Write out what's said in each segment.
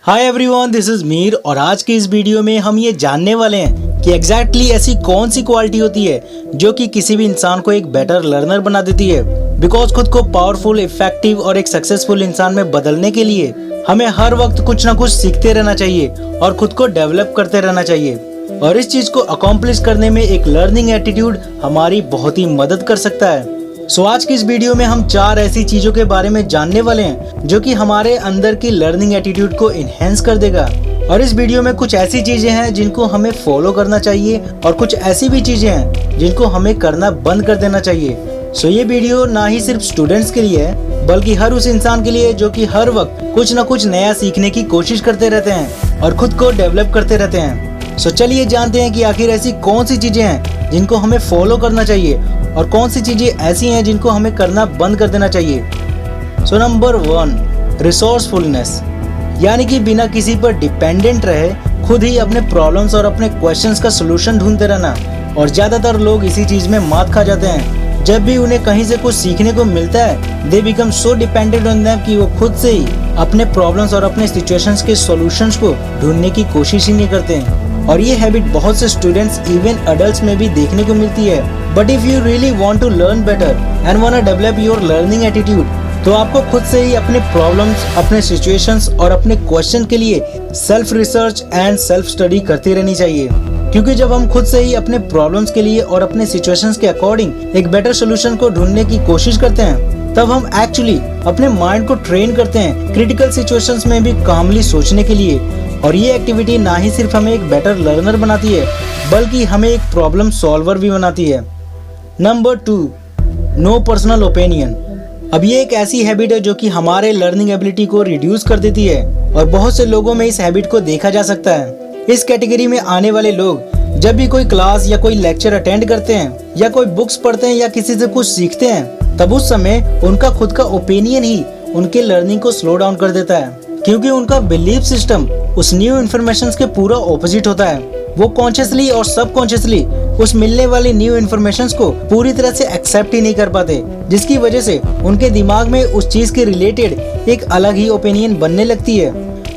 Hi everyone, this is Mir और आज की इस वीडियो में हम ये जानने वाले हैं कि एग्जैक्टली ऐसी कौन सी क्वालिटी होती है जो कि किसी भी इंसान को एक बेटर लर्नर बना देती है। बिकॉज खुद को पावरफुल, इफेक्टिव और एक सक्सेसफुल इंसान में बदलने के लिए हमें हर वक्त कुछ ना कुछ सीखते रहना चाहिए और खुद को डेवलप करते रहना चाहिए। और इस चीज को अकॉम्प्लिश करने में एक लर्निंग एटीट्यूड हमारी बहुत ही मदद कर सकता है। सो आज की इस वीडियो में हम 4 ऐसी चीजों के बारे में जानने वाले हैं जो कि हमारे अंदर की लर्निंग एटीट्यूड को इनहेंस कर देगा। और इस वीडियो में कुछ ऐसी चीजें हैं जिनको हमें फॉलो करना चाहिए और कुछ ऐसी भी चीजें हैं जिनको हमें करना बंद कर देना चाहिए। सो ये वीडियो ना ही सिर्फ स्टूडेंट्स के लिए है बल्कि हर उस इंसान के लिए जो कि हर वक्त कुछ न कुछ नया सीखने की कोशिश करते रहते हैं और खुद को डेवलप करते रहते हैं। सो चलिए जानते हैं कि आखिर ऐसी कौन सी चीजें हैं जिनको हमें फॉलो करना चाहिए और कौन सी चीजें ऐसी हैं जिनको हमें करना बंद कर देना चाहिए। सो नंबर 1, रिसोर्सफुलनेस, यानी कि बिना किसी पर डिपेंडेंट रहे खुद ही अपने प्रॉब्लम्स और अपने क्वेश्चंस का सोल्यूशन ढूंढते रहना। और ज्यादातर लोग इसी चीज में मात खा जाते हैं। जब भी उन्हें कहीं से कुछ सीखने को मिलता है they become so dependent on them कि वो खुद से ही अपने प्रॉब्लम्स और अपने सिचुएशंस के सॉल्यूशंस को ढूंढने की कोशिश ही नहीं करते हैं। और ये हैबिट बहुत से स्टूडेंट्स इवन अडल्ट्स में भी देखने को मिलती है। But if you really want to learn better and want to develop your learning attitude तो आपको खुद से ही अपने प्रॉब्लम्स, अपने सिचुएशंस और अपने क्वेश्चन के लिए self research and self study करती रहनी चाहिए। क्योंकि जब हम खुद से ही अपने प्रॉब्लम्स के लिए और अपने सिचुएशंस के अकॉर्डिंग एक बेटर सोल्यूशन को ढूंढने की कोशिश करते हैं तब हम एक्चुअली अपने माइंड को ट्रेन करते हैं क्रिटिकल सिचुएशंस में भी कामली सोचने के लिए। और ये एक्टिविटी ना ही सिर्फ हमें एक बेटर लर्नर बनाती है बल्कि हमें एक प्रॉब्लम सॉल्वर भी बनाती है। Number 2, no personal opinion. अब ये एक ऐसी हैबिट है जो कि हमारे लर्निंग एबिलिटी को रिड्यूस कर देती है और बहुत से लोगों में इस हैबिट को देखा जा सकता है। इस कैटेगरी में आने वाले लोग जब भी कोई क्लास या कोई लेक्चर अटेंड करते हैं या कोई बुक्स पढ़ते हैं या किसी से कुछ सीखते हैं तब उस समय उनका खुद का ओपिनियन ही उनके लर्निंग को स्लो डाउन कर देता है। क्योंकि उनका बिलीफ सिस्टम उस न्यू इन्फॉर्मेशन के पूरा ऑपोजिट होता है। वो कॉन्शियसली और सबकॉन्शियसली उस मिलने वाली न्यू इन्फॉर्मेशन को पूरी तरह से एक्सेप्ट ही नहीं कर पाते, जिसकी वजह से उनके दिमाग में उस चीज के रिलेटेड एक अलग ही ओपिनियन बनने लगती है।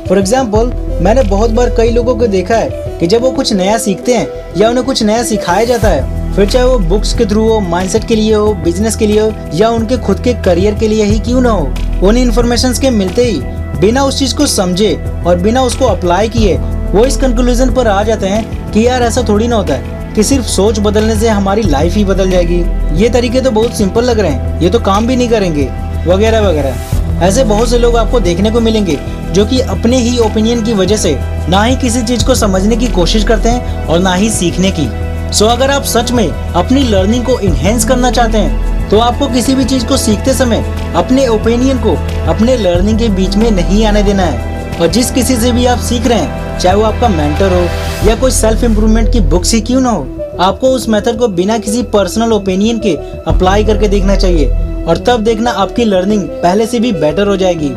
फॉर एग्जाम्पल, मैंने बहुत बार कई लोगों को देखा है कि जब वो कुछ नया सीखते हैं या उन्हें कुछ नया सिखाया जाता है, फिर चाहे वो बुक्स के थ्रू हो, माइंडसेट के लिए हो, बिजनेस के लिए हो या उनके खुद के करियर के लिए ही क्यों ना हो, उन इन्फॉर्मेशन के मिलते ही बिना उस चीज को समझे और बिना उसको अप्लाई किए वो इस कंक्लूजन पर आ जाते हैं कि यार ऐसा थोड़ी ना होता है कि सिर्फ सोच बदलने से हमारी लाइफ ही बदल जाएगी, ये तरीके तो बहुत सिंपल लग रहे हैं, ये तो काम भी नहीं करेंगे, वगैरह वगैरह। ऐसे बहुत से लोग आपको देखने को मिलेंगे जो कि अपने ही ओपिनियन की वजह से ना ही किसी चीज को समझने की कोशिश करते हैं और ना ही सीखने की। सो अगर आप सच में अपनी लर्निंग को इनहेंस करना चाहते हैं तो आपको किसी भी चीज को सीखते समय अपने ओपिनियन को अपने लर्निंग के बीच में नहीं आने देना है। और जिस किसी से भी आप सीख रहे हैं, चाहे वो आपका मेंटर हो या कोई सेल्फ इम्प्रूवमेंट की बुक्स ही क्यों ना हो, आपको उस मेथड को बिना किसी पर्सनल ओपिनियन के अप्लाई करके देखना चाहिए और तब देखना आपकी लर्निंग पहले से भी बेटर हो जाएगी।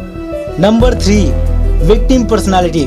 Number 3, victim personality.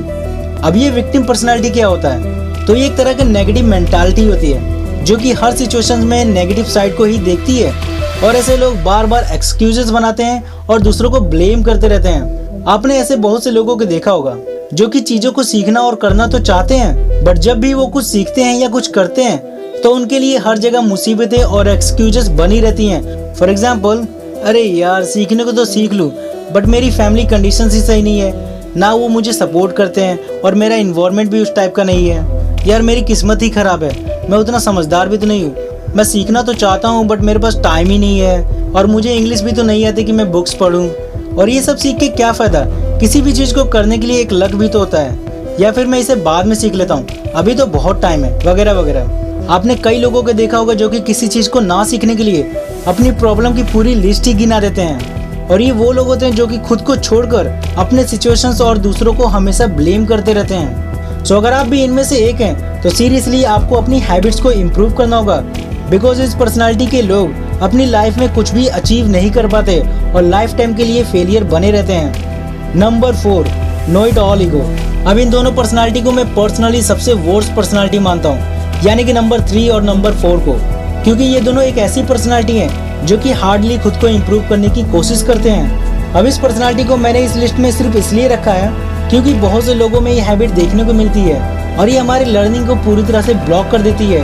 अब ये विक्टिम पर्सनालिटी क्या होता है? तो ये एक तरह की नेगेटिव मेंटालिटी होती है जो कि हर सिचुएशन में नेगेटिव साइड को ही देखती है। और ऐसे लोग बार बार एक्सक्यूजेस बनाते हैं और दूसरों को ब्लेम करते रहते हैं। आपने ऐसे बहुत से लोगों को देखा होगा जो कि चीजों को सीखना और करना तो चाहते हैं बट जब भी वो कुछ सीखते हैं या कुछ करते हैं तो उनके लिए हर जगह मुसीबतें और एक्सक्यूजेस बनी रहती हैं। फॉर एग्जाम्पल, अरे यार सीखने को तो सीख लूँ बट मेरी फैमिली कंडीशन ही सही नहीं है, ना वो मुझे सपोर्ट करते हैं और मेरा इन्वायरमेंट भी उस टाइप का नहीं है। यार मेरी किस्मत ही खराब है, मैं उतना समझदार भी तो नहीं हूँ, मैं सीखना तो चाहता हूँ बट मेरे पास टाइम ही नहीं है और मुझे इंग्लिश भी तो नहीं आती कि मैं बुक्स पढूं। और ये सब सीख के क्या फायदा? किसी भी चीज को करने के लिए एक लक भी तो होता है, या फिर मैं इसे बाद में सीख लेता हूँ, अभी तो बहुत टाइम है, वगैरह वगैरह। आपने कई लोगों को देखा होगा जो कि किसी चीज को ना सीखने के लिए अपनी प्रॉब्लम की पूरी लिस्ट ही गिना देते हैं। और ये वो लोग होते हैं जो कि खुद को छोड़कर अपने सिचुएशंस और दूसरों को हमेशा ब्लेम करते रहते हैं। सो अगर आप भी इनमें से एक हैं तो सीरियसली आपको अपनी हैबिट्स को इम्प्रूव करना होगा। बिकॉज इस पर्सनालिटी के लोग अपनी लाइफ में कुछ भी अचीव नहीं कर पाते और लाइफ टाइम के लिए फेलियर बने रहते हैं। Number 4, know it all ego. अब इन दोनों पर्सनालिटी को मैं पर्सनली सबसे वर्स्ट पर्सनालिटी मानता हूँ, यानी कि नंबर 3 और नंबर 4 को, क्योंकि ये दोनों एक ऐसी पर्सनालिटी हैं जो कि हार्डली खुद को इम्प्रूव करने की कोशिश करते हैं। अब इस पर्सनालिटी को मैंने इस लिस्ट में सिर्फ इसलिए रखा है क्योंकि बहुत से लोगों में ये हैबिट देखने को मिलती है और ये हमारी लर्निंग को पूरी तरह से ब्लॉक कर देती है।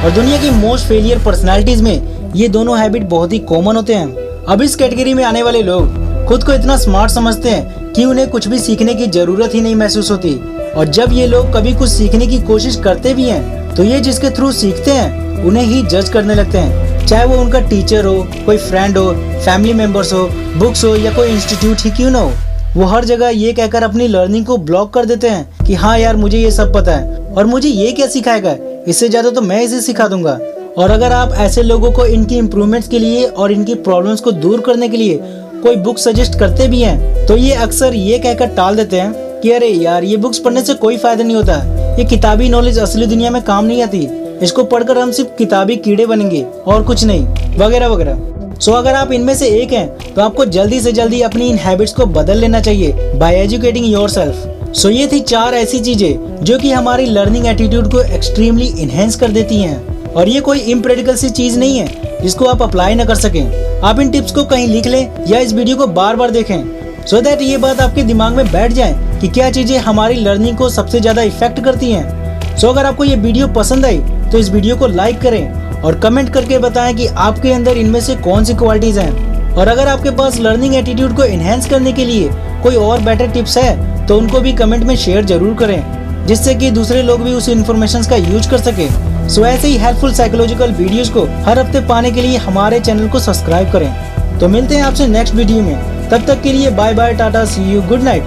और दुनिया की मोस्ट फेलियर पर्सनालिटीज में ये दोनों हैबिट बहुत ही कॉमन होते हैं। अब इस कैटेगरी में आने वाले लोग खुद को इतना स्मार्ट समझते हैं कि उन्हें कुछ भी सीखने की जरूरत ही नहीं महसूस होती। और जब ये लोग कभी कुछ सीखने की कोशिश करते भी हैं तो ये जिसके थ्रू सीखते हैं उन्हें ही जज करने लगते हैं, चाहे वो उनका टीचर हो, कोई फ्रेंड हो, फैमिली मेंबर्स हो, बुक्स हो या कोई इंस्टीट्यूट ही क्यों ना हो। वो हर जगह ये कहकर अपनी लर्निंग को ब्लॉक कर देते हैं कि हाँ यार मुझे ये सब पता है और मुझे ये क्या सिखाएगा, इससे ज्यादा तो मैं इसे सिखा दूंगा। और अगर आप ऐसे लोगों को इनकी इम्प्रूवमेंट्स के लिए और इनकी प्रॉब्लम्स को दूर करने के लिए कोई बुक सजेस्ट करते भी हैं तो ये अक्सर ये कहकर टाल देते हैं कि अरे यार ये बुक्स पढ़ने से कोई फायदा नहीं होता, ये किताबी नॉलेज असली दुनिया में काम नहीं आती, इसको पढ़कर हम सिर्फ किताबी कीड़े बनेंगे और कुछ नहीं, वगैरह वगैरह। सो अगर आप इनमें से एक हैं तो आपको जल्दी से जल्दी अपनी इन हैबिट्स को बदल लेना चाहिए बाय एजुकेटिंग योरसेल्फ। सो ये थी 4 ऐसी चीजें जो कि हमारी लर्निंग एटीट्यूड को एक्सट्रीमली इनहेंस कर देती हैं। और ये कोई इम्प्रेक्टिकल सी चीज नहीं है जिसको आप अप्लाई न कर सकें। आप इन टिप्स को कहीं लिख लें या इस वीडियो को बार बार देखें सो दैट ये बात आपके दिमाग में बैठ जाए कि क्या चीजें हमारी लर्निंग को सबसे ज्यादा इफेक्ट करती हैं। सो अगर आपको ये वीडियो पसंद आई तो इस वीडियो को लाइक करें और कमेंट करके बताएं कि आपके अंदर इनमें से कौन सी क्वालिटीज हैं। और अगर आपके पास लर्निंग एटीट्यूड को एनहेंस करने के लिए कोई और बेटर टिप्स है तो उनको भी कमेंट में शेयर जरूर करें, जिससे कि दूसरे लोग भी उस इन्फॉर्मेशन का यूज कर सके। सो ऐसे ही हेल्पफुल साइकोलॉजिकल वीडियोस को हर हफ्ते पाने के लिए हमारे चैनल को सब्सक्राइब करें। तो मिलते हैं आपसे नेक्स्ट वीडियो में, तब तक के लिए बाय बाय, टाटा, see you, good night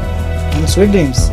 and sweet dreams.